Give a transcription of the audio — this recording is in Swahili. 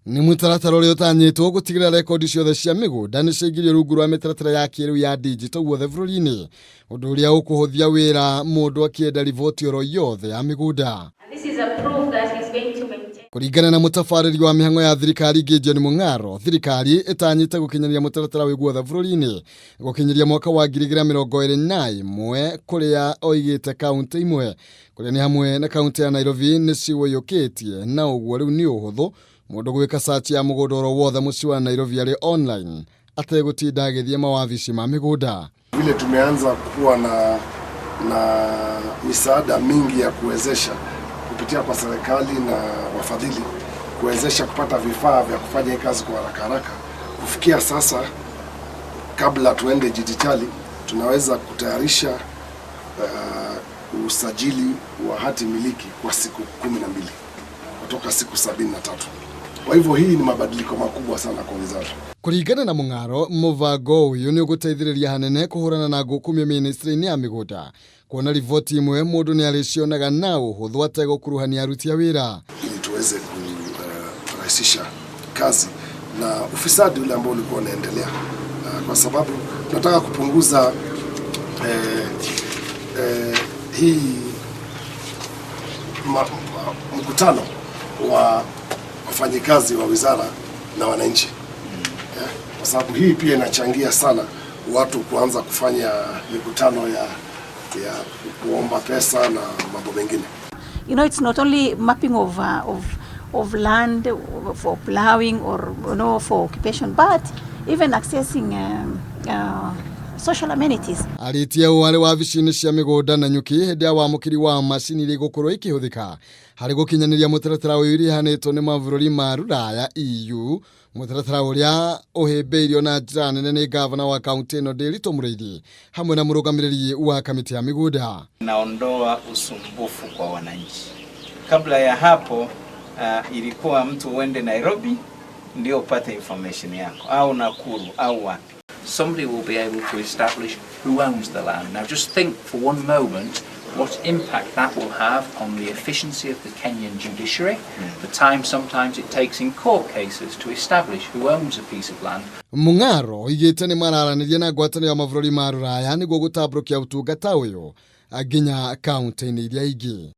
Ni mutaratara uria utanyitwo gutigirira rekondi ciothe cia migunda ni ciaingĩrio rungu rwa mitaratara ya kĩrĩu ya digital guothe bũrũri-inĩ, ũndũ ũrĩa ũkũhũthia wĩra mũndũ akĩenda riboti oro yothe ya migunda. Kũringana na mũtabarĩri wa mĩhang'o ya thirikari Gideon Mung'aro, thirikari ĩtanyĩte gũkinyanĩria mũtaratara wĩ guothe bũrũri-inĩ gũkinyanĩria mwaka wa 2021 kũrĩa oigĩte kaunti imwe kũrĩa nĩ hamwe na kaunti ya Nairobi nĩ ciũyũkĩtie, na ũguo rĩu nĩ ũhũthũ mũndũ gwĩka search ya mũgũnda oro wothe mũciĩ wa Nairobi arĩ online ategũtinda agĩthiĩ mawabici ma migunda. Vile tumeanza kuwa na misaada mingi ya kuwezesha kupitia kwa serikali na wafadhili kuwezesha kupata vifaa vya kufanya kazi kwa haraka. Kufikia sasa, kabla tuende digitali, tunaweza kutayarisha usajili wa hati miliki kwa siku 12 kutoka siku 73. Kwa hivyo hii ni mabadiliko makubwa sana kwa wizara. Kũringana na Mung'aro, mũbango ũyũ nĩ ũgũteithĩrĩria hanene kũhũrana na ngũkũmi ministry-inĩ ya migunda, kuona riboti imwe mũndũ nĩ arĩcionaga na ũhũthũ ategũkuruhania aruti a wĩra, ili tuweze kurahisisha kazi na ufisadi ule ambao ulikuwa unaendelea, kwa sababu tunataka kupunguza hii mkutano wa wafanyikazi wa wizara na wananchi, kwa sababu hii pia inachangia sana watu kuanza kufanya mikutano ya kuomba pesa na mambo mengine. You know, it's not only mapping of land for plowing or for occupation, but even accessing social amenities. Aritia wale wabici-inĩ cia migunda na nyuki hĩndĩ ya wamũkĩri wa macini iria igũkorwo ikĩhũthĩka harĩ gũkinyanĩria mũtaratara ũyũ ĩhanĩtwo nĩ mabũrũri ma Rũraya EU, mũtaratara ũrĩa ũhĩmbĩirio na njĩra nene nĩ gavana wa kaunti ĩno Nderitu Mũrĩithi hamwe na mũrũgamĩrĩri wa kamiti ya migunda. Naondoa usumbufu kwa wananchi. Kabla ya hapo ilikuwa mtu uende Nairobi ndio upate information yako au Nakuru au wapi. Somebody will be able to establish who owns the land. Now just think for one moment what impact that will have on the efficiency of the Kenyan judiciary, the time sometimes it takes in court cases to establish who owns a piece of land. Mung'aro oigĩte nĩ mararanĩria na ngwatanĩro ya mabũrũri ma Rũraya nĩguo gũtambũrũkia ũtungata ũyũ nginya kaunti-inĩ iria ingĩ.